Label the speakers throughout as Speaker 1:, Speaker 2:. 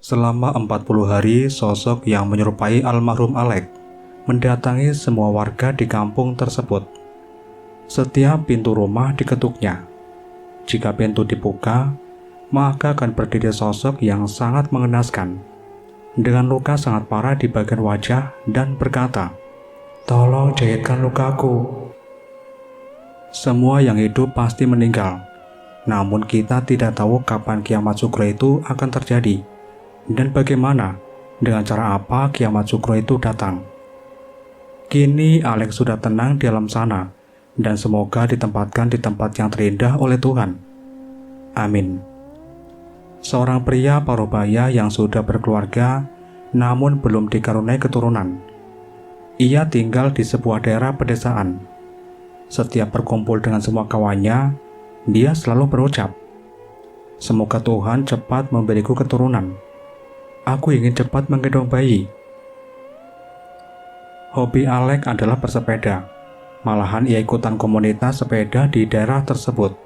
Speaker 1: Selama 40 hari, sosok yang menyerupai almarhum Alek mendatangi semua warga di kampung tersebut. Setiap pintu rumah diketuknya. Jika pintu dibuka, maka akan berdiri sosok yang sangat mengenaskan, dengan luka sangat parah di bagian wajah dan berkata, "Tolong jahitkan lukaku." Semua yang hidup pasti meninggal, namun kita tidak tahu kapan kiamat sukro itu akan terjadi, dan bagaimana, dengan cara apa kiamat sukro itu datang. Kini Alex sudah tenang di alam sana, dan semoga ditempatkan di tempat yang terindah oleh Tuhan. Amin. Seorang pria parubaya yang sudah berkeluarga, namun belum dikaruniai keturunan. Ia tinggal di sebuah daerah pedesaan. Setiap berkumpul dengan semua kawannya, dia selalu berucap, "Semoga Tuhan cepat memberiku keturunan. Aku ingin cepat menggendong bayi." Hobi Alek adalah bersepeda. Malahan ia ikutan komunitas sepeda di daerah tersebut.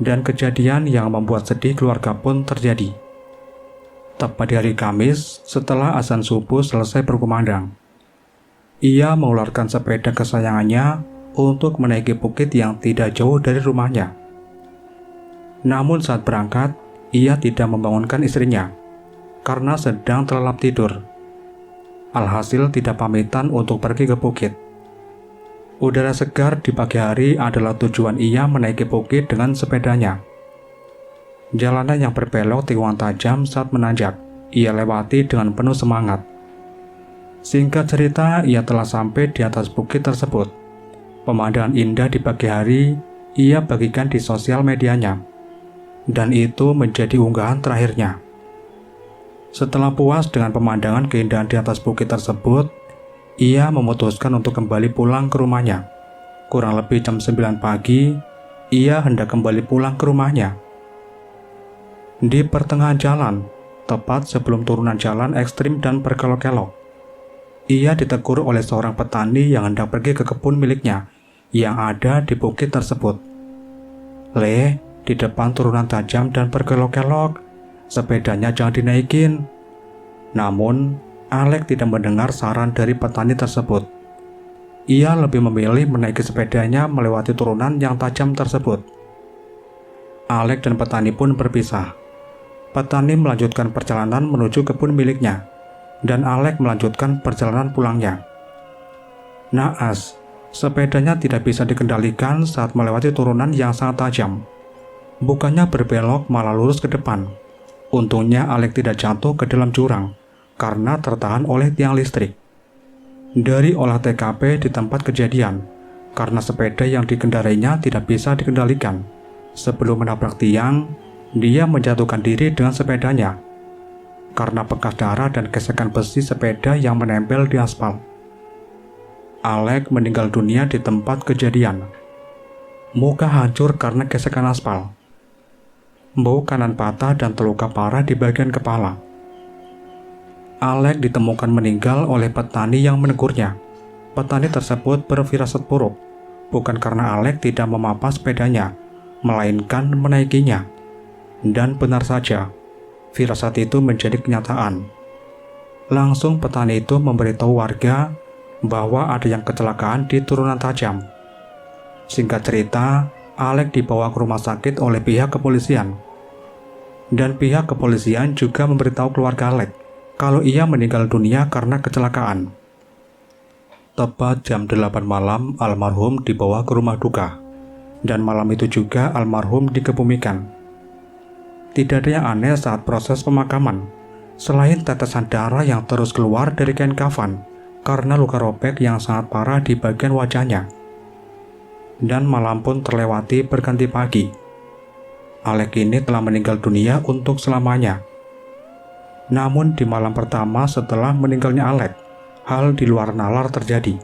Speaker 1: Dan kejadian yang membuat sedih keluarga pun terjadi. Tepat di hari Kamis, setelah azan subuh selesai berkumandang, ia mengeluarkan sepeda kesayangannya untuk menaiki bukit yang tidak jauh dari rumahnya. Namun saat berangkat, ia tidak membangunkan istrinya karena sedang terlelap tidur. Alhasil tidak pamitan untuk pergi ke bukit. Udara segar di pagi hari adalah tujuan ia menaiki bukit dengan sepedanya. Jalanan yang berbelok tikungan tajam saat menanjak, ia lewati dengan penuh semangat. Singkat cerita, ia telah sampai di atas bukit tersebut. Pemandangan indah di pagi hari ia bagikan di sosial medianya, dan itu menjadi unggahan terakhirnya. Setelah puas dengan pemandangan keindahan di atas bukit tersebut, ia memutuskan untuk kembali pulang ke rumahnya. Kurang lebih jam 9 pagi, ia hendak kembali pulang ke rumahnya. Di pertengahan jalan, tepat sebelum turunan jalan ekstrim dan berkelok-kelok, ia ditegur oleh seorang petani yang hendak pergi ke kebun miliknya yang ada di bukit tersebut. "Le, di depan turunan tajam dan berkelok-kelok, sepedanya jangan dinaikin." Namun, Alek tidak mendengar saran dari petani tersebut. Ia lebih memilih menaiki sepedanya melewati turunan yang tajam tersebut. Alek dan petani pun berpisah. Petani melanjutkan perjalanan menuju kebun miliknya, dan Alek melanjutkan perjalanan pulangnya. Naas, sepedanya tidak bisa dikendalikan saat melewati turunan yang sangat tajam. Bukannya berbelok, malah lurus ke depan. Untungnya Alek tidak jatuh ke dalam jurang karena tertahan oleh tiang listrik. Dari olah TKP di tempat kejadian, karena sepeda yang dikendarainya tidak bisa dikendalikan, sebelum menabrak tiang, dia menjatuhkan diri dengan sepedanya karena bekas darah dan gesekan besi sepeda yang menempel di aspal. Alek meninggal dunia di tempat kejadian. Muka hancur karena gesekan aspal. Bahu kanan patah dan terluka parah di bagian kepala. Alek ditemukan meninggal oleh petani yang menegurnya. Petani tersebut berfirasat buruk, bukan karena Alek tidak memapa sepedanya, melainkan menaikinya. Dan benar saja, firasat itu menjadi kenyataan. Langsung petani itu memberitahu warga bahwa ada yang kecelakaan di turunan tajam. Singkat cerita, Alek dibawa ke rumah sakit oleh pihak kepolisian. Dan pihak kepolisian juga memberitahu keluarga Alek kalau ia meninggal dunia karena kecelakaan. Tepat jam 8 malam, almarhum dibawa ke rumah duka. Dan malam itu juga almarhum dikebumikan. Tidak ada yang aneh saat proses pemakaman, selain tetesan darah yang terus keluar dari kain kafan karena luka robek yang sangat parah di bagian wajahnya. Dan malam pun terlewati berganti pagi. Alek ini telah meninggal dunia untuk selamanya. Namun di malam pertama setelah meninggalnya Alek, hal di luar nalar terjadi.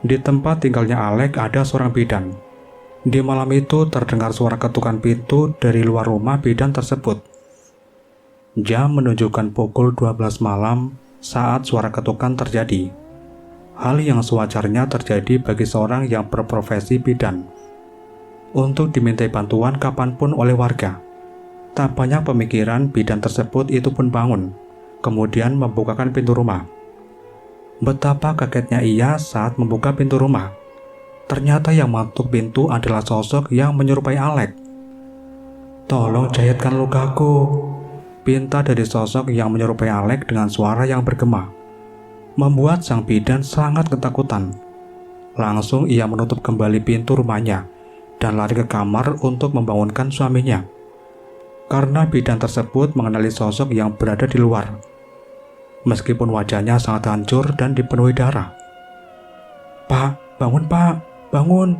Speaker 1: Di tempat tinggalnya Alek ada seorang bidan. Di malam itu terdengar suara ketukan pintu dari luar rumah bidan tersebut. Jam menunjukkan pukul 12 malam saat suara ketukan terjadi. Hal yang sewajarnya terjadi bagi seorang yang berprofesi bidan. Untuk dimintai bantuan kapanpun oleh warga. Tak banyak pemikiran, bidan tersebut itu pun bangun, kemudian membukakan pintu rumah. Betapa kagetnya ia saat membuka pintu rumah. Ternyata yang mengetuk pintu adalah sosok yang menyerupai Alek. "Tolong jahitkan lukaku," pinta dari sosok yang menyerupai Alek dengan suara yang bergema. Membuat sang bidan sangat ketakutan. Langsung ia menutup kembali pintu rumahnya dan lari ke kamar untuk membangunkan suaminya. Karena bidan tersebut mengenali sosok yang berada di luar. Meskipun wajahnya sangat hancur dan dipenuhi darah. "Pak, bangun Pak, bangun.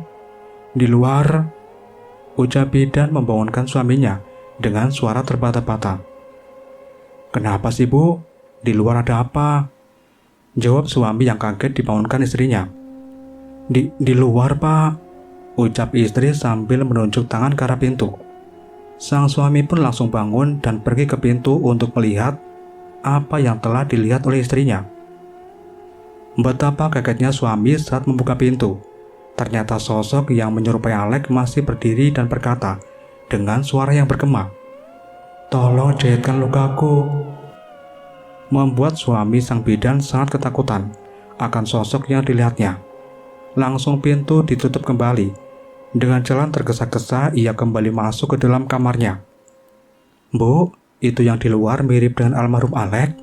Speaker 1: Di luar," ucap bidan membangunkan suaminya dengan suara terbata-bata. "Kenapa sih Bu? Di luar ada apa?" jawab suami yang kaget dibangunkan istrinya. Di luar Pak," ucap istri sambil menunjuk tangan ke arah pintu. Sang suami pun langsung bangun dan pergi ke pintu untuk melihat apa yang telah dilihat oleh istrinya. Betapa kagetnya suami saat membuka pintu. Ternyata sosok yang menyerupai Alek masih berdiri dan berkata dengan suara yang bergema, "Tolong jahitkan lukaku." Membuat suami sang bidan sangat ketakutan akan sosok yang dilihatnya. Langsung pintu ditutup kembali. Dengan jalan tergesa-gesa ia kembali masuk ke dalam kamarnya. "Bu, itu yang di luar mirip dengan almarhum Alek?"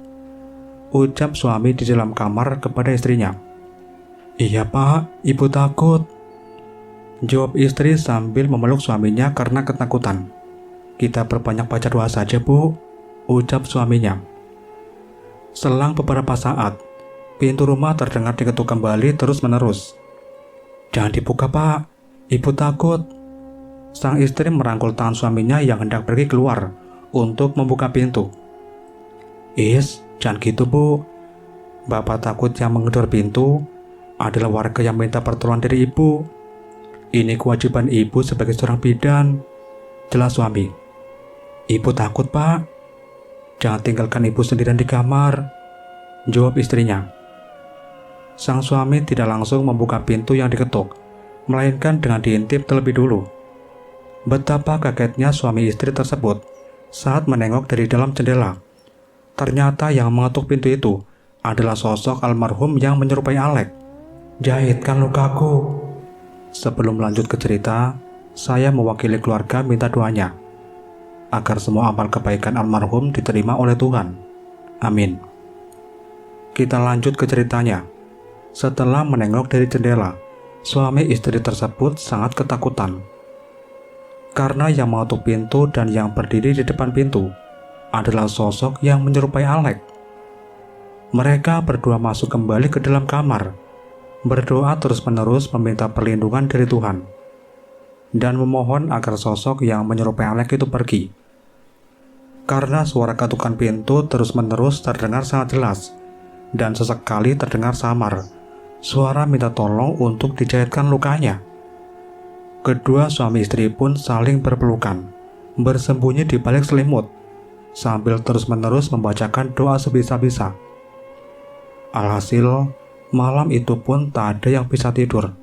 Speaker 1: ucap suami di dalam kamar kepada istrinya. "Iya Pak, Ibu takut," jawab istri sambil memeluk suaminya karena ketakutan. "Kita perbanyak baca doa saja Bu," ucap suaminya. Selang beberapa saat, pintu rumah terdengar diketuk kembali terus-menerus. "Jangan dibuka Pak, Ibu takut." Sang istri merangkul tangan suaminya yang hendak pergi keluar untuk membuka pintu. Jangan gitu Bu. Bapak takut yang menggedor pintu adalah warga yang minta pertolongan dari Ibu. Ini kewajiban Ibu sebagai seorang bidan," jelas suami. "Ibu takut Pak. Jangan tinggalkan Ibu sendirian di kamar," jawab istrinya. Sang suami tidak langsung membuka pintu yang diketuk, melainkan dengan diintip terlebih dulu. Betapa kagetnya suami istri tersebut saat menengok dari dalam jendela. Ternyata yang mengetuk pintu itu adalah sosok almarhum yang menyerupai Alek. "Jahitkan lukaku." Sebelum lanjut ke cerita, saya mewakili keluarga minta doanya agar semua amal kebaikan almarhum diterima oleh Tuhan. Amin. Kita lanjut ke ceritanya. Setelah menengok dari jendela, suami istri tersebut sangat ketakutan. Karena yang mengetuk pintu dan yang berdiri di depan pintu adalah sosok yang menyerupai Alek. Mereka berdua masuk kembali ke dalam kamar, berdoa terus-menerus meminta perlindungan dari Tuhan, dan memohon agar sosok yang menyerupai Alek itu pergi. Karena suara ketukan pintu terus-menerus terdengar sangat jelas, dan sesekali terdengar samar suara minta tolong untuk dijahitkan lukanya. Kedua suami istri pun saling berpelukan, bersembunyi di balik selimut, sambil terus-menerus membacakan doa sebisa-bisa. Alhasil, malam itu pun tak ada yang bisa tidur.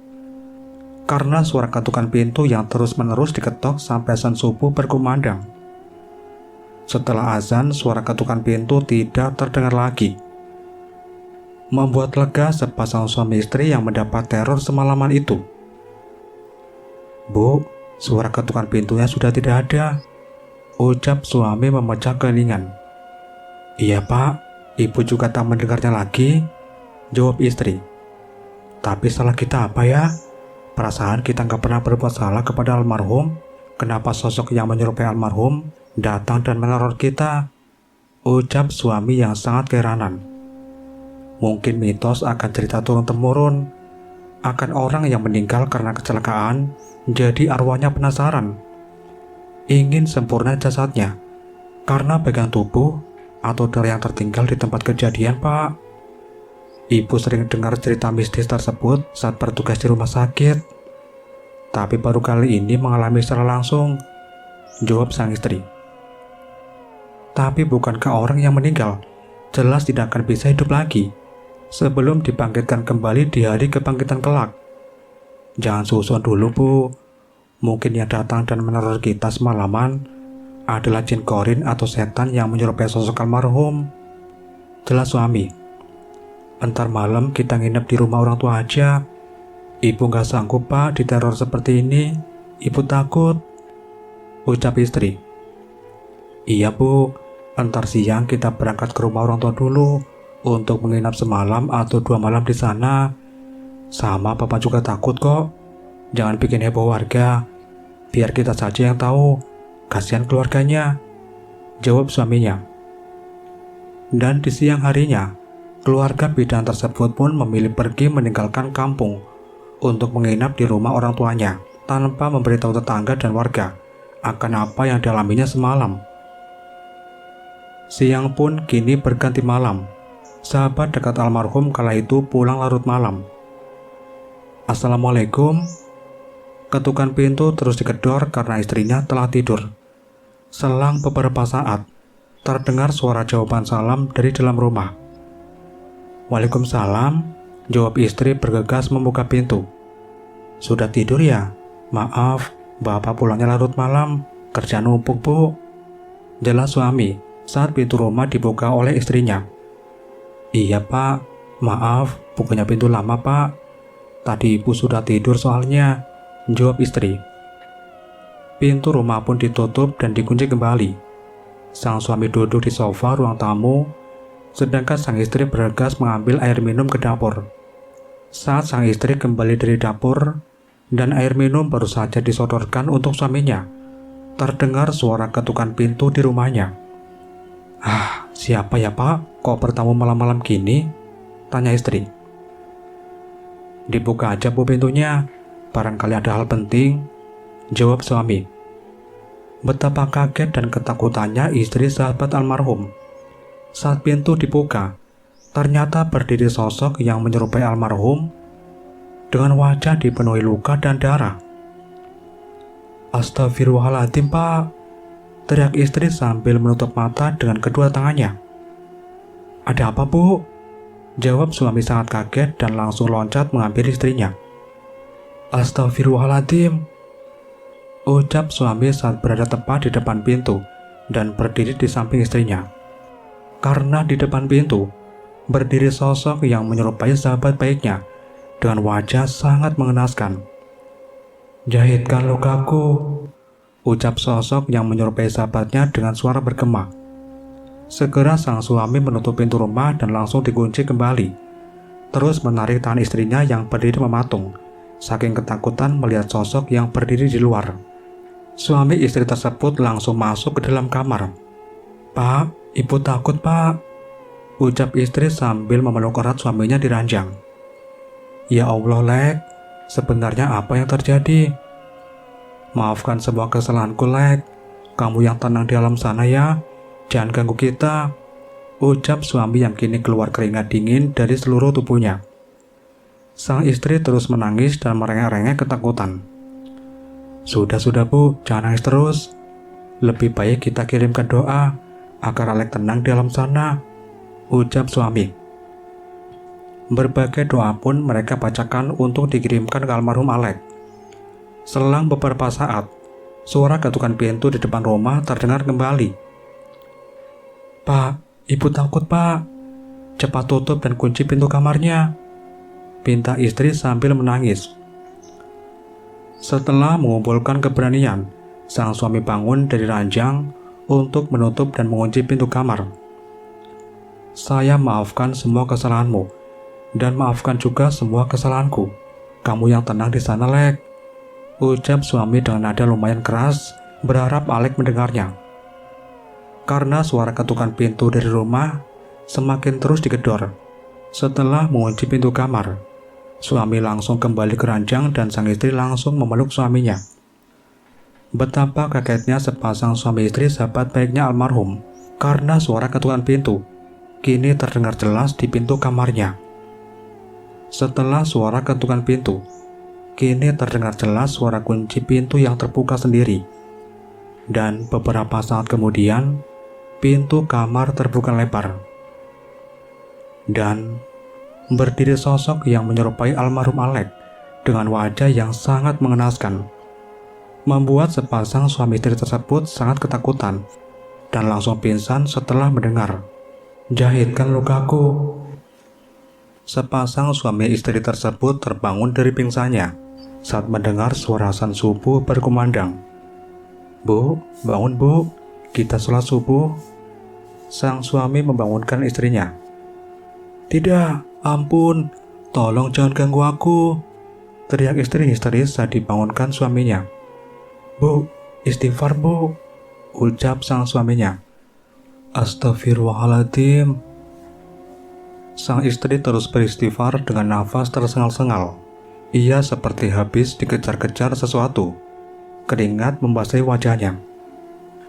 Speaker 1: Karena suara ketukan pintu yang terus-menerus diketok sampai azan subuh berkumandang. Setelah azan, suara ketukan pintu tidak terdengar lagi. Membuat lega sepasang suami istri yang mendapat teror semalaman itu. "Bu, suara ketukan pintunya sudah tidak ada," ucap suami memecah keheningan. "Iya Pak, Ibu juga tak mendengarnya lagi," jawab istri. "Tapi salah kita apa ya? Perasaan kita nggak pernah berbuat salah kepada almarhum. Kenapa sosok yang menyerupai almarhum datang dan meneror kita?" ucap suami yang sangat keheranan. Mungkin mitos akan cerita turun-temurun akan orang yang meninggal karena kecelakaan, jadi arwahnya penasaran, ingin sempurna jasadnya karena bagian tubuh atau darah yang tertinggal di tempat kejadian Pak. Ibu sering dengar cerita mistis tersebut saat bertugas di rumah sakit, tapi baru kali ini mengalami secara langsung, jawab sang istri. Tapi bukankah orang yang meninggal jelas tidak akan bisa hidup lagi sebelum dibangkitkan kembali di hari kebangkitan kelak? Jangan susun dulu Bu. Mungkin yang datang dan meneror kita semalaman adalah jin korin atau setan yang menyerupai sosok almarhum. Jelas suami. Entar malam kita nginep di rumah orang tua aja. Ibu gak sanggup pak diteror seperti ini. Ibu takut, ucap istri. Iya bu, entar siang kita berangkat ke rumah orang tua dulu untuk menginap semalam atau 2 malam di sana. Sama papa juga takut kok. Jangan bikin heboh warga. Biar kita saja yang tahu. Kasihan keluarganya, jawab suaminya. Dan di siang harinya, keluarga bidan tersebut pun memilih pergi meninggalkan kampung untuk menginap di rumah orang tuanya tanpa memberitahu tetangga dan warga akan apa yang dialaminya semalam. Siang pun kini berganti malam. Sahabat dekat almarhum kala itu pulang larut malam. Assalamualaikum. Ketukan pintu terus digedor karena istrinya telah tidur. Selang beberapa saat, terdengar suara jawaban salam dari dalam rumah. Waalaikumsalam, jawab istri bergegas membuka pintu. Sudah tidur ya? Maaf, bapak pulangnya larut malam, kerja numpuk bu. Jelas suami saat pintu rumah dibuka oleh istrinya. Iya pak, maaf, bukanya pintu lama pak. Tadi ibu sudah tidur soalnya, jawab istri. Pintu rumah pun ditutup dan dikunci kembali. Sang suami duduk di sofa ruang tamu, sedangkan sang istri bergegas mengambil air minum ke dapur. Saat sang istri kembali dari dapur dan air minum baru saja disodorkan untuk suaminya, terdengar suara ketukan pintu di rumahnya. Ah, siapa ya pak? Kok bertamu malam-malam gini? Tanya istri. Dibuka aja bu pintunya, barangkali ada hal penting, jawab suami. Betapa kaget dan ketakutannya istri sahabat almarhum. Saat pintu dibuka, ternyata berdiri sosok yang menyerupai almarhum dengan wajah dipenuhi luka dan darah. Astagfirullahaladzim pak, teriak istri sambil menutup mata dengan kedua tangannya. Ada apa bu? Jawab suami sangat kaget dan langsung loncat mengambil istrinya. Astagfirullahaladzim, ucap suami saat berada tepat di depan pintu dan berdiri di samping istrinya. Karena di depan pintu berdiri sosok yang menyerupai sahabat baiknya dengan wajah sangat mengenaskan. Jahitkan lukaku, ucap sosok yang menyerupai sahabatnya dengan suara bergema. Segera sang suami menutup pintu rumah dan langsung dikunci kembali, terus menarik tangan istrinya yang berdiri mematung, saking ketakutan melihat sosok yang berdiri di luar. Suami istri tersebut langsung masuk ke dalam kamar. Pak, ibu takut pak, ucap istri sambil memeluk erat suaminya di ranjang. Ya Allah Lek, sebenarnya apa yang terjadi? Maafkan semua kesalahanku Lek, kamu yang tenang di alam sana ya, jangan ganggu kita, ucap suami yang kini keluar keringat dingin dari seluruh tubuhnya. Sang istri terus menangis dan merengek-rengek ketakutan. Sudah bu, jangan nangis terus. Lebih baik kita kirimkan doa agar Alek tenang di alam sana, ucap suami. Berbagai doa pun mereka bacakan untuk dikirimkan ke almarhum Alek. Selang beberapa saat, suara ketukan pintu di depan rumah terdengar kembali. Pak, ibu takut pak, cepat tutup dan kunci pintu kamarnya, pinta istri sambil menangis. Setelah mengumpulkan keberanian, sang suami bangun dari ranjang untuk menutup dan mengunci pintu kamar. Saya maafkan semua kesalahanmu, dan maafkan juga semua kesalahanku. Kamu yang tenang di sana, Lek, ucap suami dengan nada lumayan keras, berharap Alek mendengarnya. Karena suara ketukan pintu dari rumah semakin terus digedor. Setelah mengunci pintu kamar, suami langsung kembali ke ranjang dan sang istri langsung memeluk suaminya. Betapa kagetnya sepasang suami istri sahabat baiknya almarhum karena suara ketukan pintu kini terdengar jelas di pintu kamarnya. Setelah suara ketukan pintu, kini terdengar jelas suara kunci pintu yang terbuka sendiri. Dan beberapa saat kemudian, pintu kamar terbuka lebar. Dan berdiri sosok yang menyerupai almarhum Alek dengan wajah yang sangat mengenaskan. membuat sepasang suami istri tersebut sangat ketakutan dan langsung pingsan setelah mendengar, "Jahitkan lukaku." Sepasang suami istri tersebut terbangun dari pingsannya saat mendengar suara azan subuh berkumandang. "Bu, bangun bu, kita sholat subuh." Sang suami membangunkan istrinya. "Tidak, ampun, tolong jangan ganggu aku," teriak istri histeris saat dibangunkan suaminya. "Bu, istighfar bu," ucap sang suaminya. "Astagfirullahaladzim." Sang istri terus beristighfar dengan nafas tersengal-sengal. Ia seperti habis dikejar-kejar sesuatu. Keringat membasahi wajahnya.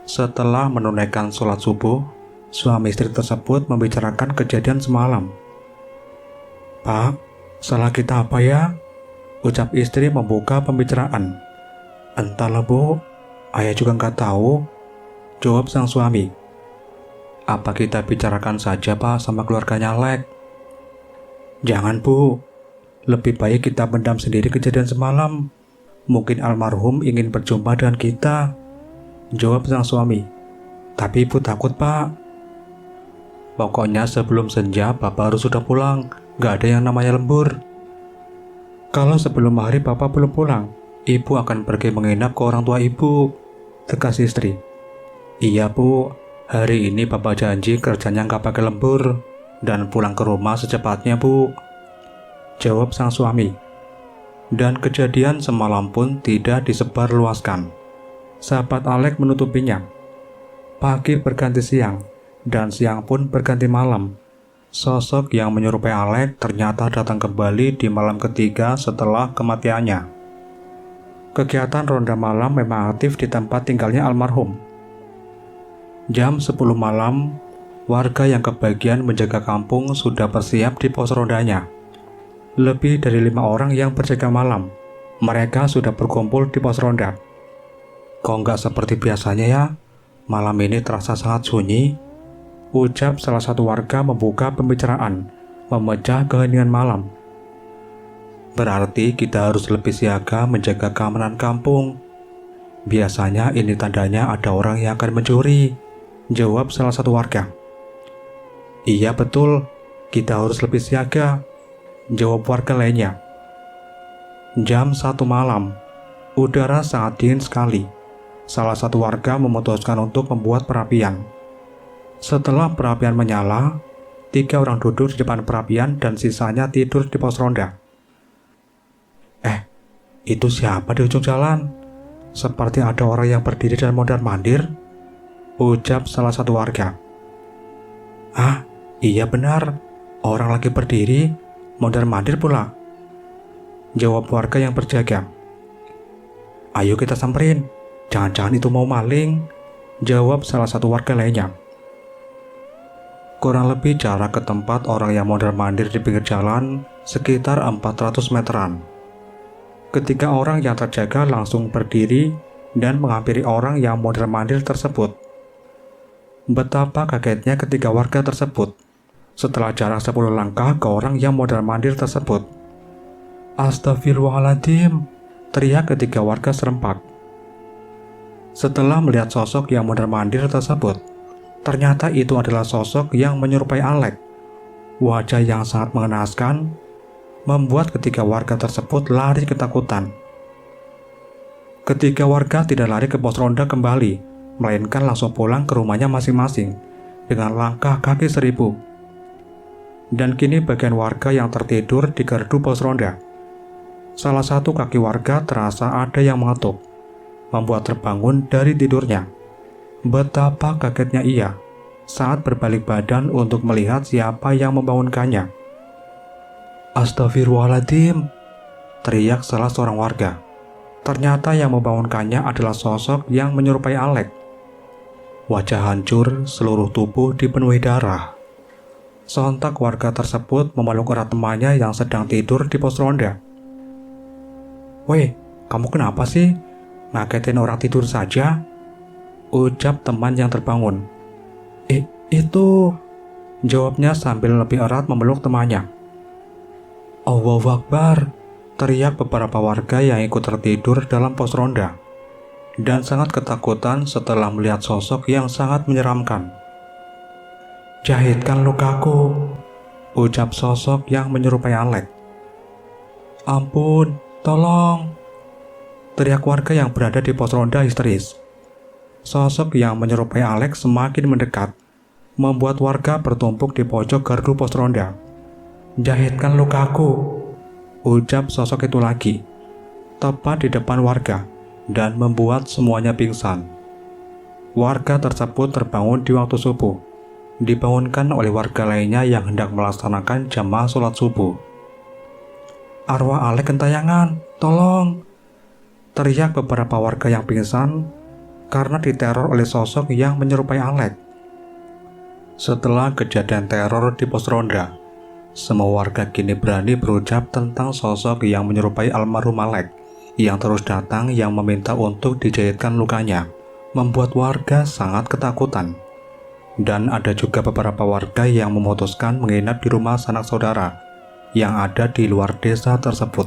Speaker 1: Setelah menunaikan sholat subuh, suami istri tersebut membicarakan kejadian semalam. "Pak, salah kita apa ya?" ucap istri membuka pembicaraan. "Entahlah bu, ayah juga nggak tahu," jawab sang suami. "Apa kita bicarakan saja pak sama keluarganya Lek?" "Jangan bu, lebih baik kita pendam sendiri kejadian semalam. Mungkin almarhum ingin berjumpa dengan kita," jawab sang suami. "Tapi ibu takut pak." "Pokoknya sebelum senja bapak harus sudah pulang, gak ada yang namanya lembur." "Kalau sebelum maghrib bapak belum pulang, ibu akan pergi menginap ke orang tua ibu," tegas istri. "Iya bu, hari ini bapak janji kerjanya gak pakai lembur dan pulang ke rumah secepatnya bu," jawab sang suami. Dan kejadian semalam pun tidak disebarluaskan. Sahabat Alek menutupinya. Pagi berganti siang, dan siang pun berganti malam. Sosok yang menyerupai Alek ternyata datang kembali di malam ketiga setelah kematiannya. Kegiatan ronda malam memang aktif di tempat tinggalnya almarhum. Jam 10 malam, warga yang kebagian menjaga kampung sudah bersiap di pos rondanya. Lebih dari 5 orang yang berjaga malam. Mereka sudah berkumpul di pos ronda. "Kok nggak seperti biasanya ya? Malam ini terasa sangat sunyi," ucap salah satu warga membuka pembicaraan, memecah keheningan malam. "Berarti kita harus lebih siaga menjaga keamanan kampung. Biasanya ini tandanya ada orang yang akan mencuri," jawab salah satu warga. "Iya betul, kita harus lebih siaga," jawab warga lainnya. Jam 1 malam, udara sangat dingin sekali. Salah satu warga memutuskan untuk membuat perapian. Setelah perapian menyala, 3 orang duduk di depan perapian dan sisanya tidur di pos ronda. Itu siapa di ujung jalan? Seperti ada orang yang berdiri dan mondar-mandir," ucap salah satu warga. "Ah, iya benar, orang lagi berdiri, mondar-mandir pula," jawab warga yang berjaga. "Ayo kita samperin, jangan-jangan itu mau maling," jawab salah satu warga lainnya. Kurang lebih jarak ke tempat orang yang mondar-mandir di pinggir jalan sekitar 400 meteran. Ketiga orang yang terjaga langsung berdiri dan menghampiri orang yang mondar-mandir tersebut. Betapa kagetnya ketiga warga tersebut setelah jarak 10 langkah ke orang yang mondar-mandir tersebut. "Astagfirullahaladzim," teriak ketiga warga serempak. Setelah melihat sosok yang mondar-mandir tersebut, ternyata itu adalah sosok yang menyerupai Alek. Wajah yang sangat mengenaskan membuat ketiga warga tersebut lari ketakutan. Ketiga warga tidak lari ke pos ronda kembali, melainkan langsung pulang ke rumahnya masing-masing dengan langkah kaki 1000. Dan kini bagian warga yang tertidur di gardu pos ronda. Salah satu kaki warga terasa ada yang mengetuk, membuat terbangun dari tidurnya. Betapa kagetnya ia saat berbalik badan untuk melihat siapa yang membangunkannya. "Astagfirullahaladzim," teriak salah seorang warga. Ternyata yang membangunkannya adalah sosok yang menyerupai Alek. Wajah hancur, seluruh tubuh dipenuhi darah. Sontak warga tersebut memeluk erat temannya yang sedang tidur di pos ronda. "Weh, kamu kenapa sih? Ngagetin orang tidur saja," ucap teman yang terbangun. Itu," jawabnya sambil lebih erat memeluk temannya. "Allahu Akbar," teriak beberapa warga yang ikut tertidur dalam pos ronda. dan sangat ketakutan setelah melihat sosok yang sangat menyeramkan. "Jahitkan lukaku," ucap sosok yang menyerupai Alek. "Ampun, tolong!" teriak warga yang berada di pos ronda histeris. Sosok yang menyerupai Alek semakin mendekat, membuat warga bertumpuk di pojok gardu pos ronda. "Jahitkan lukaku," ucap sosok itu lagi, tepat di depan warga, dan membuat semuanya pingsan. Warga tersebut terbangun di waktu subuh, dibangunkan oleh warga lainnya yang hendak melaksanakan jamaah sholat subuh. "Arwah Alek gentayangan, tolong!" teriak beberapa warga yang pingsan karena diteror oleh sosok yang menyerupai Alek. Setelah kejadian teror di pos ronda, semua warga kini berani berucap tentang sosok yang menyerupai almarhum Alek yang terus datang yang meminta untuk dijahitkan lukanya, membuat warga sangat ketakutan. Dan ada juga beberapa warga yang memutuskan menginap di rumah sanak saudara yang ada di luar desa tersebut.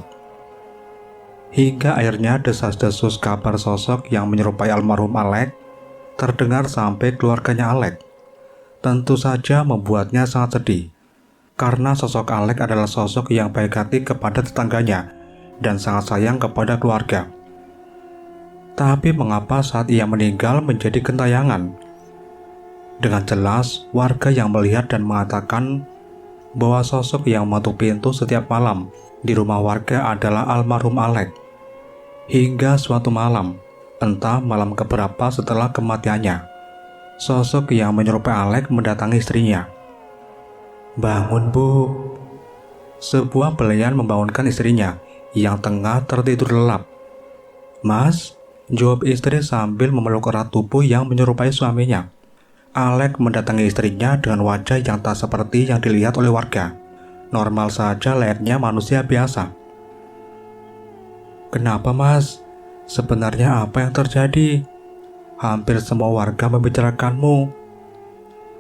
Speaker 1: Hingga akhirnya desas-desus kabar sosok yang menyerupai almarhum Alek terdengar sampai keluarganya Alek. Tentu saja membuatnya sangat sedih, karena sosok Alek adalah sosok yang baik hati kepada tetangganya dan sangat sayang kepada keluarga. Tapi mengapa saat ia meninggal menjadi gentayangan? Dengan jelas, warga yang melihat dan mengatakan bahwa sosok yang mengetuk pintu setiap malam di rumah warga adalah almarhum Alek. Hingga suatu malam, entah malam keberapa setelah kematiannya, sosok yang menyerupai Alek mendatangi istrinya. "Bangun, Bu." Sebuah belayan membangunkan istrinya yang tengah tertidur lelap. "Mas," jawab istri sambil memeluk erat tubuh yang menyerupai suaminya. Alek mendatangi istrinya dengan wajah yang tak seperti yang dilihat oleh warga. Normal saja layaknya manusia biasa. "Kenapa, Mas? Sebenarnya apa yang terjadi? Hampir semua warga membicarakanmu,"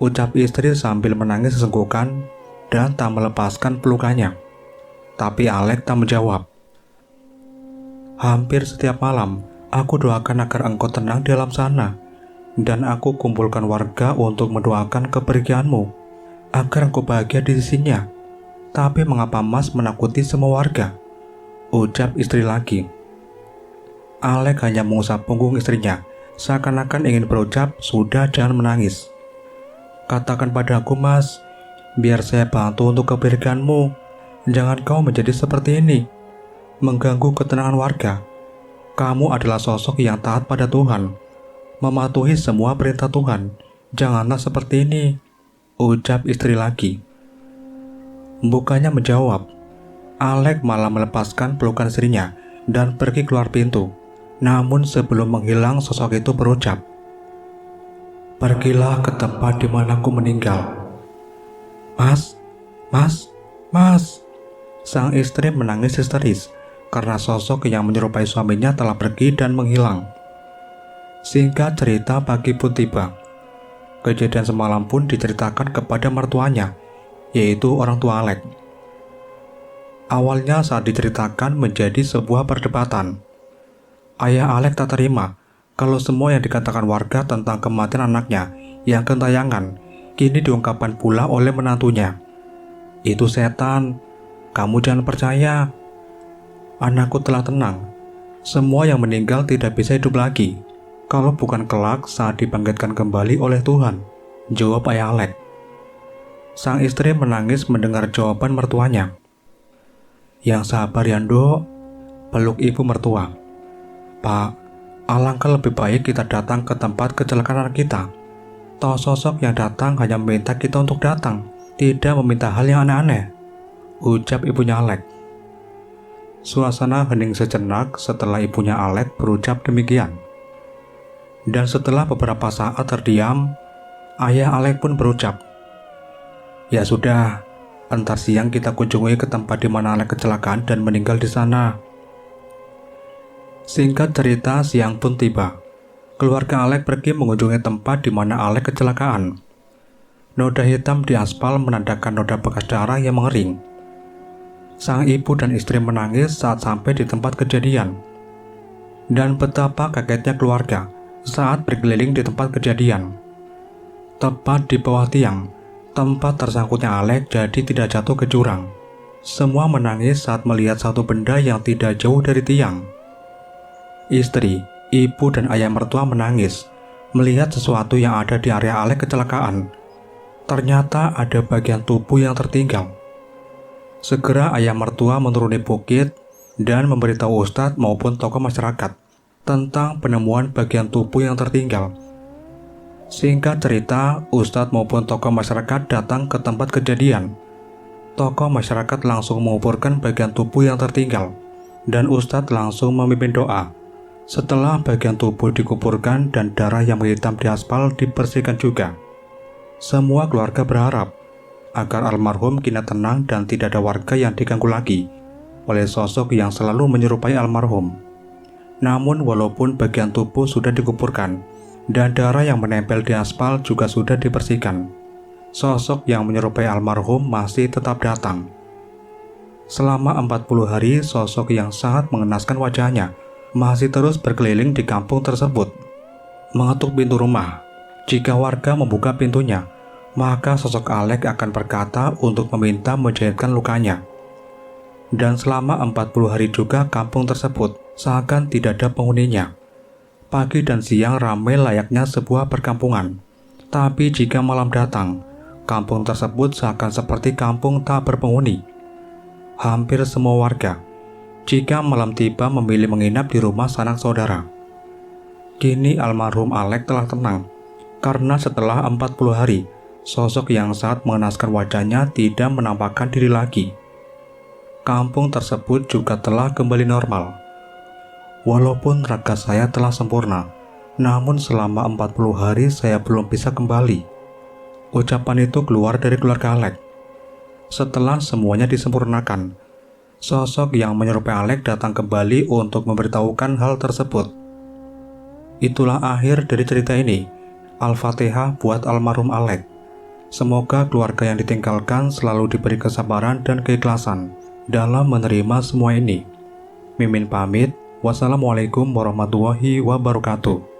Speaker 1: ucap istri sambil menangis sesenggukan dan tak melepaskan pelukannya. Tapi Alek tak menjawab. "Hampir setiap malam, aku doakan agar engkau tenang di alam sana, dan aku kumpulkan warga untuk mendoakan kepergianmu, agar engkau bahagia di sisinya. Tapi mengapa Mas menakuti semua warga?" ucap istri lagi. Alek hanya mengusap punggung istrinya, seakan-akan ingin berucap, "Sudah, jangan menangis. Katakan padaku, Mas, biar saya bantu untuk kepergianmu. Jangan kau menjadi seperti ini, mengganggu ketenangan warga. Kamu adalah sosok yang taat pada Tuhan, mematuhi semua perintah Tuhan. Janganlah seperti ini," ucap istri lagi. Bukannya menjawab, Alek malah melepaskan pelukan istrinya dan pergi keluar pintu. Namun sebelum menghilang, sosok itu berucap, "Pergilah ke tempat di mana aku meninggal." "Mas, Mas, Mas." Sang istri menangis histeris karena sosok yang menyerupai suaminya telah pergi dan menghilang. Singkat cerita, pagi pun tiba. Kejadian semalam pun diceritakan kepada mertuanya, yaitu orang tua Alek. Awalnya saat diceritakan menjadi sebuah perdebatan. Ayah Alek tak terima kalau semua yang dikatakan warga tentang kematian anaknya yang gentayangan kini diungkapkan pula oleh menantunya. "Itu setan, kamu jangan percaya. Anakku telah tenang. Semua yang meninggal tidak bisa hidup lagi kalau bukan kelak saat dibangkitkan kembali oleh Tuhan," jawab ayah Alek. Sang istri menangis mendengar jawaban mertuanya. "Yang sabar ya, Nduk," peluk ibu mertua. "Pak, alangkah lebih baik kita datang ke tempat kecelakaan anak kita. Toh sosok yang datang hanya meminta kita untuk datang, tidak meminta hal yang aneh-aneh," ucap ibunya Alek. Suasana hening sejenak setelah ibunya Alek berucap demikian. Dan setelah beberapa saat terdiam, ayah Alek pun berucap, "Ya sudah, entar siang kita kunjungi ke tempat di mana Alek kecelakaan dan meninggal di sana." Singkat cerita, siang pun tiba. Keluarga Alek pergi mengunjungi tempat di mana Alek kecelakaan. Noda hitam di aspal menandakan noda bekas darah yang mengering. Sang ibu dan istri menangis saat sampai di tempat kejadian. dan betapa kagetnya keluarga saat berkeliling di tempat kejadian. Tepat di bawah tiang, tempat tersangkutnya Alex jadi tidak jatuh ke jurang. Semua menangis saat melihat satu benda yang tidak jauh dari tiang. Istri, ibu, dan ayah mertua menangis melihat sesuatu yang ada di area Alex kecelakaan. Ternyata ada bagian tubuh yang tertinggal. Segera ayah mertua menuruni bukit dan memberitahu ustadz maupun tokoh masyarakat tentang penemuan bagian tubuh yang tertinggal. Singkat cerita, ustadz maupun tokoh masyarakat datang ke tempat kejadian. Tokoh masyarakat langsung menguburkan bagian tubuh yang tertinggal, dan ustadz langsung memimpin doa. Setelah bagian tubuh dikuburkan dan darah yang menghitam di aspal dibersihkan juga, semua keluarga berharap agar almarhum kini tenang dan tidak ada warga yang diganggu lagi oleh sosok yang selalu menyerupai almarhum. Namun walaupun bagian tubuh sudah dikuburkan dan darah yang menempel di aspal juga sudah dibersihkan, sosok yang menyerupai almarhum masih tetap datang. Selama 40 hari, sosok yang sangat mengenaskan wajahnya masih terus berkeliling di kampung tersebut, mengetuk pintu rumah. Jika warga membuka pintunya, maka sosok Alex akan berkata untuk meminta menjahitkan lukanya. Dan selama 40 hari juga kampung tersebut seakan tidak ada penghuninya. Pagi dan siang ramai layaknya sebuah perkampungan. Tapi jika malam datang, kampung tersebut seakan seperti kampung tak berpenghuni. Hampir semua warga, jika malam tiba, memilih menginap di rumah sanak saudara. Kini almarhum Alex telah tenang, karena setelah 40 hari, sosok yang sangat mengenaskan wajahnya tidak menampakkan diri lagi. Kampung tersebut juga telah kembali normal. Walaupun raga saya telah sempurna, namun selama 40 hari saya belum bisa kembali. Ucapan itu keluar dari keluarga Alex. Setelah semuanya disempurnakan, sosok yang menyerupai Alex datang kembali untuk memberitahukan hal tersebut. Itulah akhir dari cerita ini. Al-Fatihah buat almarhum Alex. Semoga keluarga yang ditinggalkan selalu diberi kesabaran dan keikhlasan dalam menerima semua ini. Mimin pamit. Wassalamualaikum warahmatullahi wabarakatuh.